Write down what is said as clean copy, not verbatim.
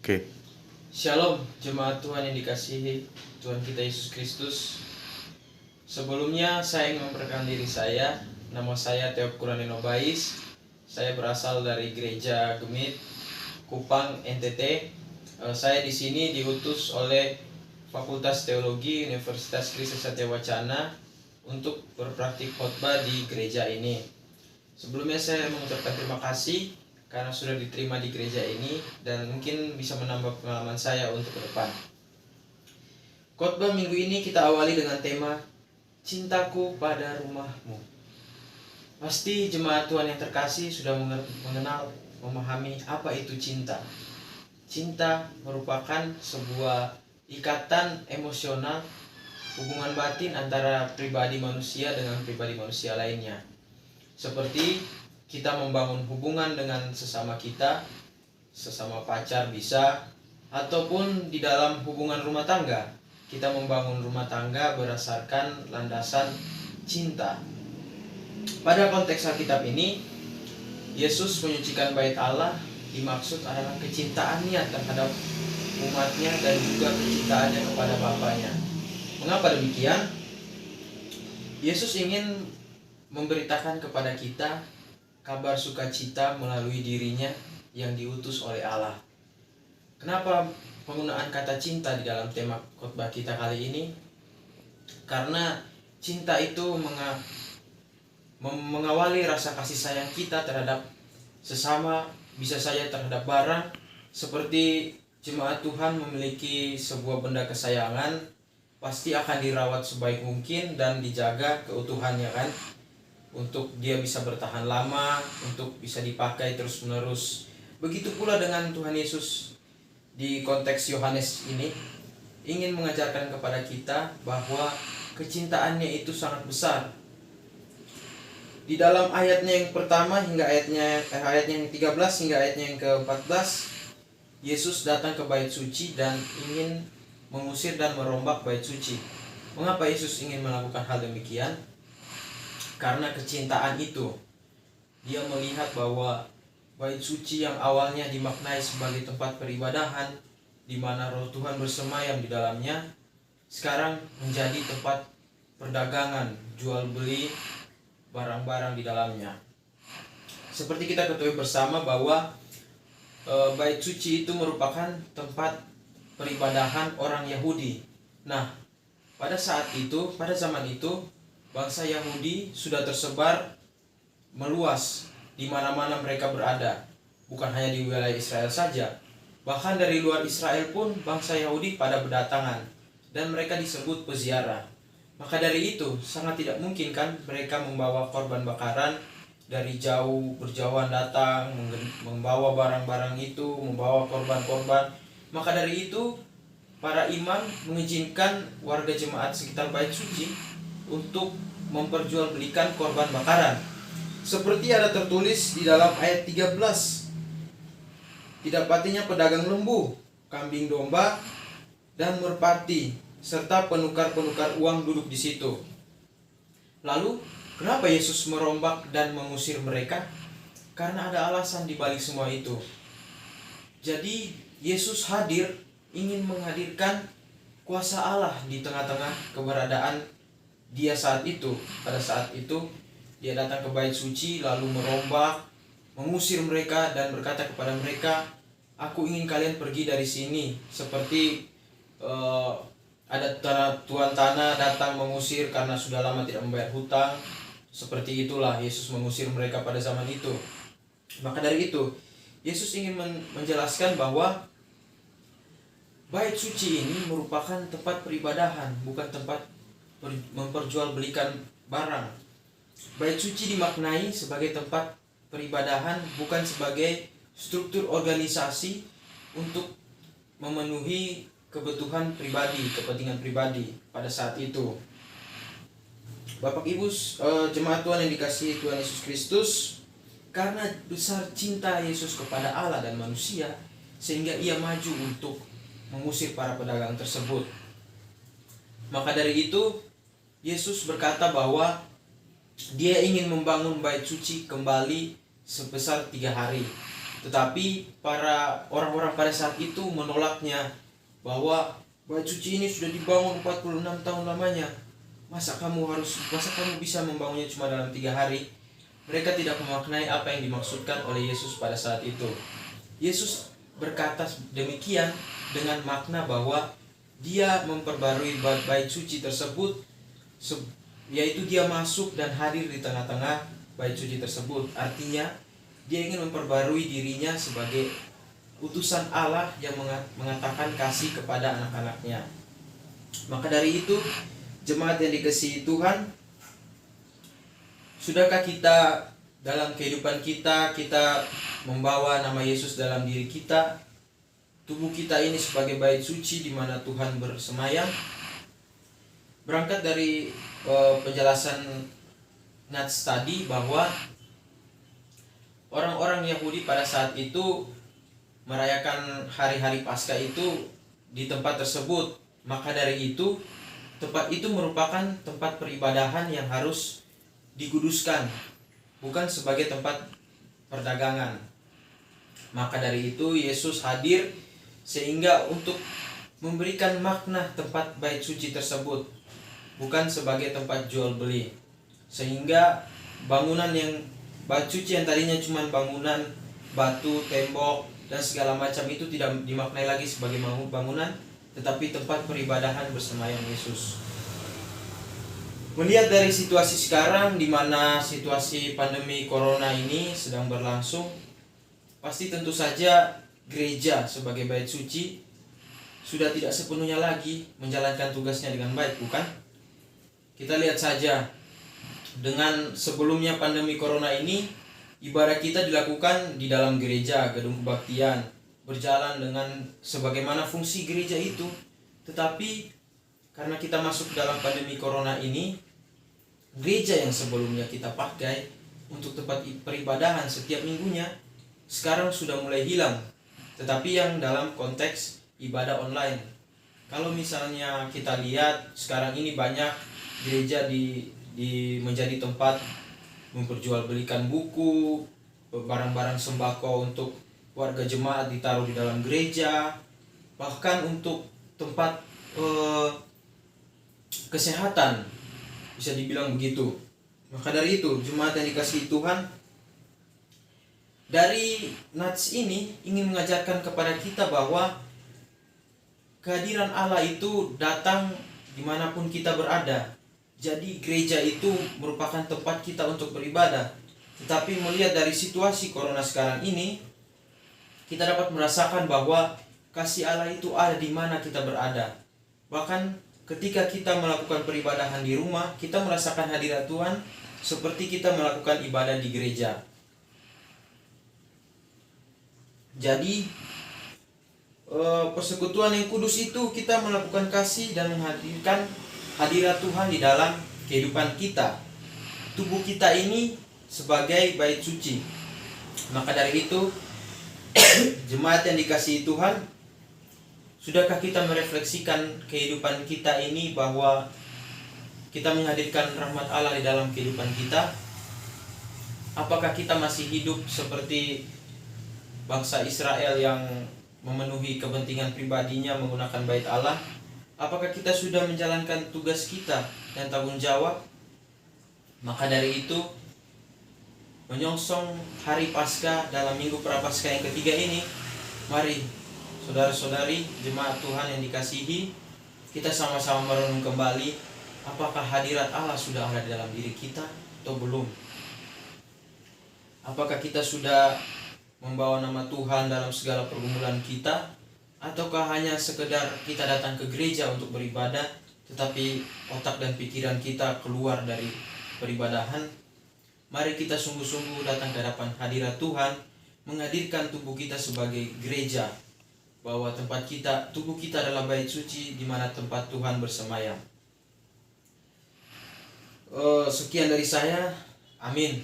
Oke. Shalom, jemaat Tuhan yang dikasihi Tuhan kita Yesus Kristus. Sebelumnya saya ingin memperkenalkan diri saya. Nama saya Theop Kuranino Bais. Saya berasal dari Gereja Gemit, Kupang, NTT. Saya di sini diutus oleh Fakultas Teologi Universitas Kristus Satya Wacana untuk berpraktik khotbah di gereja ini. Sebelumnya saya mengucapkan terima kasih karena sudah diterima di gereja ini dan mungkin bisa menambah pengalaman saya untuk ke depan. Khotbah minggu ini kita awali dengan tema Cintaku pada Rumahmu. Pasti jemaat Tuhan yang terkasih sudah mengenal, memahami apa itu cinta. Cinta merupakan sebuah ikatan emosional, hubungan batin antara pribadi manusia dengan pribadi manusia lainnya. Seperti kita membangun hubungan dengan sesama kita, sesama pacar bisa, ataupun di dalam hubungan rumah tangga. Kita membangun rumah tangga berdasarkan landasan cinta. Pada konteks Alkitab ini, Yesus menyucikan bait Allah, dimaksud adalah kecintaannya terhadap umatnya dan juga kecintaannya kepada Bapaknya. Mengapa demikian? Yesus ingin memberitakan kepada kita kabar sukacita melalui dirinya yang diutus oleh Allah. Kenapa penggunaan kata cinta di dalam tema khotbah kita kali ini? Karena cinta itu mengawali rasa kasih sayang kita terhadap sesama, bisa saja terhadap barang. Seperti jemaat Tuhan memiliki sebuah benda kesayangan, pasti akan dirawat sebaik mungkin dan dijaga keutuhannya kan, untuk dia bisa bertahan lama, untuk bisa dipakai terus menerus. Begitu pula dengan Tuhan Yesus di konteks Yohanes ini ingin mengajarkan kepada kita bahwa kecintaannya itu sangat besar. Di dalam ayatnya yang pertama hingga ayatnya yang 13 hingga ayatnya yang ke-14, Yesus datang ke bait suci dan ingin mengusir dan merombak bait suci. Mengapa Yesus ingin melakukan hal demikian? Karena kecintaan itu, dia melihat bahwa bait suci yang awalnya dimaknai sebagai tempat peribadahan, di mana Roh Tuhan bersemayam di dalamnya, sekarang menjadi tempat perdagangan, jual beli barang-barang di dalamnya. Seperti kita ketahui bersama bahwa bait suci itu merupakan tempat peribadahan orang Yahudi. Nah, pada zaman itu bangsa Yahudi sudah tersebar meluas di mana-mana mereka berada. Bukan hanya di wilayah Israel saja, bahkan dari luar Israel pun bangsa Yahudi pada berdatangan dan mereka disebut peziarah. Maka dari itu sangat tidak mungkin kan mereka membawa korban bakaran dari jauh, berjauhan datang membawa barang-barang itu, membawa korban-korban. Maka dari itu para imam mengizinkan warga jemaat sekitar bait suci untuk memperjualbelikan korban bakaran. Seperti ada tertulis di dalam ayat 13, didapatinya pedagang lembu, kambing domba, dan merpati, serta penukar-penukar uang duduk di situ. Lalu, kenapa Yesus merombak dan mengusir mereka? Karena ada alasan di balik semua itu. Jadi, Yesus hadir ingin menghadirkan kuasa Allah di tengah-tengah keberadaan dia saat itu. Pada saat itu dia datang ke bait suci lalu merombak, mengusir mereka dan berkata kepada mereka, aku ingin kalian pergi dari sini. Seperti ada tuan tanah datang mengusir karena sudah lama tidak membayar hutang. Seperti itulah Yesus mengusir mereka pada zaman itu. Maka dari itu Yesus ingin menjelaskan bahwa bait suci ini merupakan tempat peribadahan, bukan tempat memperjualbelikan barang. Bait suci dimaknai sebagai tempat peribadahan, bukan sebagai struktur organisasi untuk memenuhi kebutuhan pribadi, kepentingan pribadi pada saat itu. Bapak Ibu jemaat Tuhan yang dikasihi Tuhan Yesus Kristus, karena besar cinta Yesus kepada Allah dan manusia, sehingga ia maju untuk mengusir para pedagang tersebut. Maka dari itu Yesus berkata bahwa dia ingin membangun bait suci kembali sebesar 3 hari. Tetapi para orang-orang pada saat itu menolaknya, bahwa bait suci ini sudah dibangun 46 tahun lamanya. Masa kamu bisa membangunnya cuma dalam 3 hari? Mereka tidak memaknai apa yang dimaksudkan oleh Yesus pada saat itu. Yesus berkata demikian dengan makna bahwa dia memperbarui bait suci tersebut, yaitu dia masuk dan hadir di tengah-tengah bait suci tersebut. Artinya dia ingin memperbarui dirinya sebagai utusan Allah yang mengatakan kasih kepada anak-anaknya. Maka dari itu, jemaat yang dikasihi Tuhan, sudahkah kita dalam kehidupan kita membawa nama Yesus dalam diri kita, tubuh kita ini sebagai bait suci di mana Tuhan bersemayam? Berangkat dari penjelasan Nats tadi, bahwa orang-orang Yahudi pada saat itu merayakan hari-hari Paskah itu di tempat tersebut. Maka dari itu, tempat itu merupakan tempat peribadahan yang harus dikuduskan, bukan sebagai tempat perdagangan. Maka dari itu Yesus hadir sehingga untuk memberikan makna tempat bait suci tersebut, bukan sebagai tempat jual beli. Sehingga bangunan yang bait suci yang tadinya cuma bangunan batu, tembok dan segala macam itu tidak dimaknai lagi sebagai bangunan, tetapi tempat peribadahan bersemayam Yesus. Melihat dari situasi sekarang, di mana situasi pandemi corona ini sedang berlangsung, pasti tentu saja gereja sebagai bait suci sudah tidak sepenuhnya lagi menjalankan tugasnya dengan baik, bukan? Kita lihat saja, dengan sebelumnya pandemi corona ini, ibadah kita dilakukan di dalam gereja, gedung kebaktian, berjalan dengan sebagaimana fungsi gereja itu. Tetapi karena kita masuk dalam pandemi corona ini, gereja yang sebelumnya kita pakai untuk tempat peribadahan setiap minggunya sekarang sudah mulai hilang, tetapi yang dalam konteks ibadah online. Kalau misalnya kita lihat sekarang ini banyak gereja menjadi tempat memperjualbelikan buku, barang-barang sembako untuk warga jemaat ditaruh di dalam gereja, bahkan untuk tempat kesehatan, bisa dibilang begitu. Maka dari itu, jemaat yang dikasihi Tuhan, dari Nats ini ingin mengajarkan kepada kita bahwa kehadiran Allah itu datang dimanapun kita berada. Jadi gereja itu merupakan tempat kita untuk beribadah. Tetapi melihat dari situasi corona sekarang ini, kita dapat merasakan bahwa kasih Allah itu ada di mana kita berada. Bahkan ketika kita melakukan peribadahan di rumah, kita merasakan hadirat Tuhan seperti kita melakukan ibadah di gereja. Jadi persekutuan yang kudus itu kita melakukan kasih dan menghadirkan hadirat Tuhan di dalam kehidupan kita. Tubuh kita ini sebagai bait suci. Maka dari itu, jemaat yang dikasihi Tuhan, sudahkah kita merefleksikan kehidupan kita ini bahwa kita menghadirkan rahmat Allah di dalam kehidupan kita? Apakah kita masih hidup seperti bangsa Israel yang memenuhi kepentingan pribadinya menggunakan bait Allah? Apakah kita sudah menjalankan tugas kita dan tanggung jawab? Maka dari itu, menyongsong hari Paskah dalam minggu Prapaskah yang ketiga ini, mari saudara-saudari jemaat Tuhan yang dikasihi, kita sama-sama merenung kembali, apakah hadirat Allah sudah ada di dalam diri kita atau belum? Apakah kita sudah membawa nama Tuhan dalam segala pergumulan kita, ataukah hanya sekedar kita datang ke gereja untuk beribadah, tetapi otak dan pikiran kita keluar dari peribadahan? Mari kita sungguh-sungguh datang ke hadapan hadirat Tuhan, menghadirkan tubuh kita sebagai gereja, bahwa tubuh kita adalah bait suci di mana tempat Tuhan bersemayam. Sekian dari saya, amin.